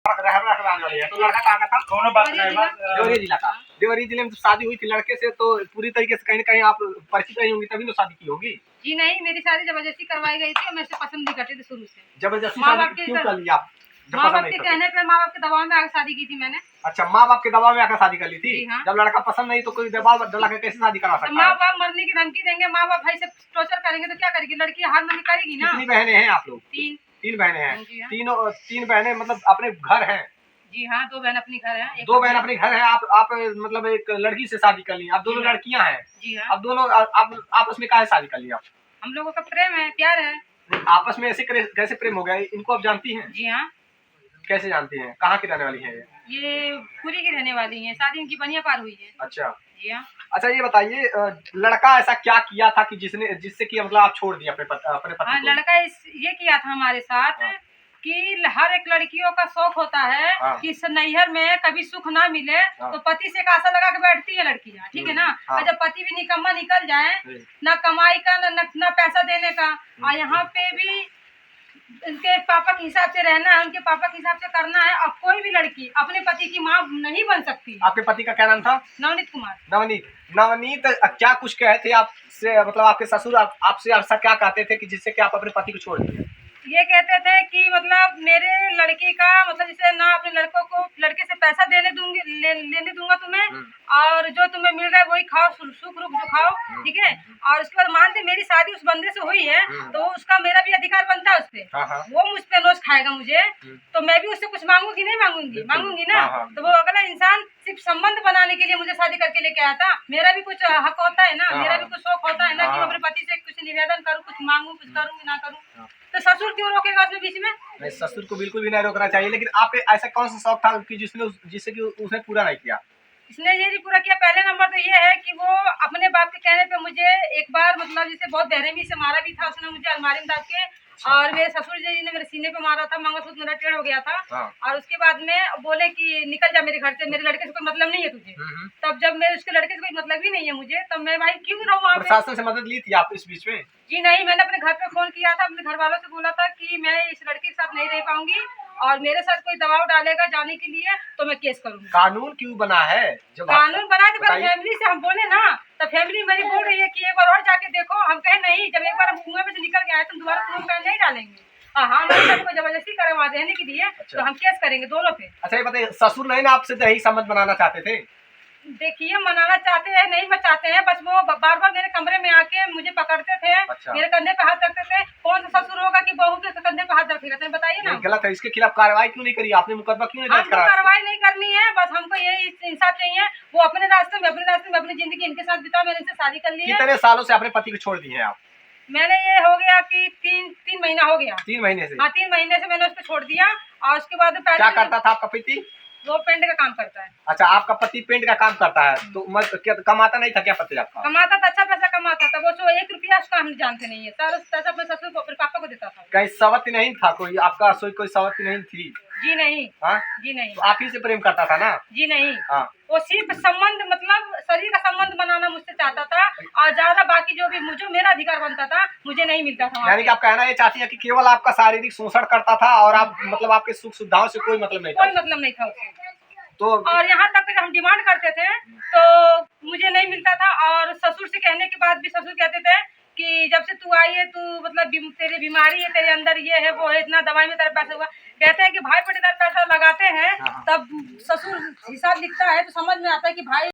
वाली है। तो लड़का कहाँ का था? कौनो बात नहीं बा। देवरिया जिला का। देवरिया जिले में तो शादी हुई थी लड़के से, तो पूरी तरीके से कहीं न कहीं आप परिचित रही होंगी, तभी तो शादी की होगी। जी नहीं, मेरी शादी जबरदस्ती करवाई गई थी और मैं इसे पसंद नहीं करती थी शुरू से। जबरदस्ती माँ बाप शादी के क्यों कर लिया आप? जब माँ पसंद बाप नहीं के करते। कहने पे, माँ बाप के दबाव में आकर शादी की थी मैंने। अच्छा, माँ बाप के दबाव में आकर शादी कर ली थी। जी हाँ। जब लड़का पसंद नहीं तो कोई दबाव डला के कैसे शादी करा तो सकता माँ है? बाप मरने की धमकी देंगे, माँ बाप भाई से टॉर्चर करेंगे तो क्या करेगी लड़की? हार मानी करेगी ना। कितनी बहनें हैं आप लोग? 3। 3 बहनें हैं। जी हाँ। तीन बहनें मतलब अपने घर हैं। जी हाँ, 2 बहन अपनी घर है। 2 बहन अपने घर हैं। आप मतलब एक लड़की से शादी कर ली। अब दोनों लड़कियां हैं। जी हाँ। अब दोनों आप आपस में काहे शादी कर ली आप? हम लोगों का प्रेम है, प्यार है। आपस में ऐसे कैसे प्रेम हो गया? इनको आप जानती हैं? जी हाँ। कैसे जानती हैं? कहाँ की रहने वाली हैं ये? ये पूरी की रहने वाली हैं, शादी इनकी बनिया पार हुई है। अच्छा। जी हाँ। अच्छा, ये बताइए लड़का ऐसा क्या किया था कि जिससे कि मतलब आप छोड़ दिए अपने पति हाँ, को? लड़का ये किया था हमारे साथ कि हर एक लड़कियों का शौक होता है कि नैहर में कभी सुख ना मिले तो पति से एक आशा लगा के बैठती है लड़कियां, ठीक है ना। और जब पति भी निकम्मा निकल जाए, ना कमाई का ना पैसा देने का, और यहाँ पे भी उनके पापा के हिसाब से रहना है, उनके पापा के हिसाब से करना है। और कोई भी लड़की अपने पति की माँ नहीं बन सकती। आपके पति का क्या नाम था? नवनीत कुमार। नवनीत क्या कुछ कहे थे आपसे? मतलब आपके ससुर आपसे ऐसा क्या कहते थे कि जिससे कि आप अपने पति को छोड़ दिए? ये कहते थे कि मतलब मेरे लड़की का मतलब जैसे ना अपने लड़कों को लड़के से पैसा लेने दूंगा तुम्हें, और जो तुम्हें मिल रहा है वही खाओ, सुख रुख जो खाओ, ठीक है। और उसके बाद मान दे मेरी शादी उस बंदे से हुई है तो उसका मेरा भी अधिकार बनता है उस पे। वो मुझ पे नोच खाएगा मुझे, तो मैं भी उससे कुछ मांगूंगी नहीं? मांगूंगी ना। तो वो अगला इंसान सिर्फ संबंध बनाने के लिए मुझे शादी करके लेके आया था। मेरा भी कुछ हक होता है ना, मेरा भी कुछ शौक होता है ना कि मैं अपने पति से कुछ निवेदन करूँ, कुछ मांगू, कुछ करूँ ना करूँ। तो ससुर क्यों रोकेगा उसमें बीच में? नहीं, ससुर को बिल्कुल भी नहीं रोकना चाहिए। लेकिन आप ऐसा कौन सा शौक था कि जिससे कि उसने पूरा नहीं किया? इसने ये नहीं पूरा किया। पहले नंबर तो ये है कि वो अपने बाप के कहने पे मुझे एक बार मतलब जैसे बहुत बेरहमी से मारा भी था उसने मुझे अलमारी में डाल के। और मेरे ससुर जी ने मेरे सीने पे मारा था, मंगलसूत्र मेरा टेढ़ हो गया था। और उसके बाद में बोले कि निकल जा मेरे घर से, मेरे लड़के से कोई मतलब नहीं है तुझे। तब जब मैं उसके लड़के से कोई मतलब ही नहीं है मुझे, तब मैं भाई क्यों रहूं वहाँ पे? प्रशासन से मदद ली थी आप इस बीच में? जी नहीं, मैंने अपने घर पे फोन किया था, अपने घर वालों से बोला था कि मैं इस लड़के के साथ नहीं रह पाऊंगी और मेरे साथ कोई दबाव डालेगा जाने के लिए तो मैं केस करूंगी। कानून क्यों बना है? जब कानून बना तो फैमिली से हम बोले ना, तो फैमिली मेरी बोल रही है कि एक बार और जाके देखो। हम कहे नहीं, जब एक बार हम कुएं में से निकल के आए तो दोबारा कुएं में नहीं डालेंगे। हाँ, हमारे साथ कोई जबरदस्ती करवा देने के लिए तो हम केस करेंगे दोनों पे। अच्छा, ये बताइए ससुर नहीं ना आपसे दहेज संबंध बनाना चाहते थे? देखिए, मनाना चाहते हैं नहीं चाहते हैं, बस वो बार बार मेरे कमरे में आके मुझे पकड़ते थे। मेरे कंधे पे हाथ रखते थे। कौन सा ससुर होगा कि बहू के कंधे पे हाथ रखेगा? तो बताइए ना। गलत है। इसके खिलाफ कार्रवाई क्यों नहीं करी आपने? मुकदमा क्यों नहीं दर्ज हमको करा? कार्रवाई नहीं करनी है, बस हमको यही इंसाफ चाहिए। वो अपने रास्ते में अपनी जिंदगी इनके साथ बिताओ। मैंने इनसे शादी कर ली है। कितने सालों से अपने पति को छोड़ दिए हैं आप? मैंने ये हो गया कि तीन महीना हो गया। 3 महीने से? हाँ, 3 महीने से मैंने उसको छोड़ दिया। और उसके बाद क्या करता था आपका पति? वो पेंट का काम करता है। अच्छा, आपका पति पेंट का काम करता है, तो क्या कमाता नहीं था क्या पति आपका? कमाता था, अच्छा पैसा कमाता था। वो 1 रुपया उसका हम जानते नहीं है। सारा पैसा अपने ससुर को, अपने पापा को देता था। कहीं सवत नहीं था कोई आपका? कोई सवत नहीं थी? जी नहीं। हाँ जी नहीं। तो आप ही से प्रेम करता था ना? जी नहीं। हाँ। वो सिर्फ संबंध मतलब शरीर का संबंध बनाना मुझसे चाहता था, और ज्यादा बाकी जो भी मुझे मेरा अधिकार बनता था मुझे नहीं मिलता था। यानी कि आप कहना ये चाहती है कि केवल आपका शारीरिक शोषण करता था और आप मतलब आपके सुख सुविधाओं से कोई मतलब नहीं था? कोई मतलब नहीं था उसे। तो और यहाँ तक हम डिमांड करते थे तो मुझे नहीं मिलता था। और ससुर से कहने के बाद भी ससुर कहते थे कि जब से तू आई है तू मतलब तेरी बीमारी है, तेरे अंदर ये है वो है, इतना दवाई में तेरा पैसा हुआ। कहते हैं कि भाई पटीदार पैसा लगाते हैं तब ससुर हिसाब लिखता है तो समझ में आता है कि भाई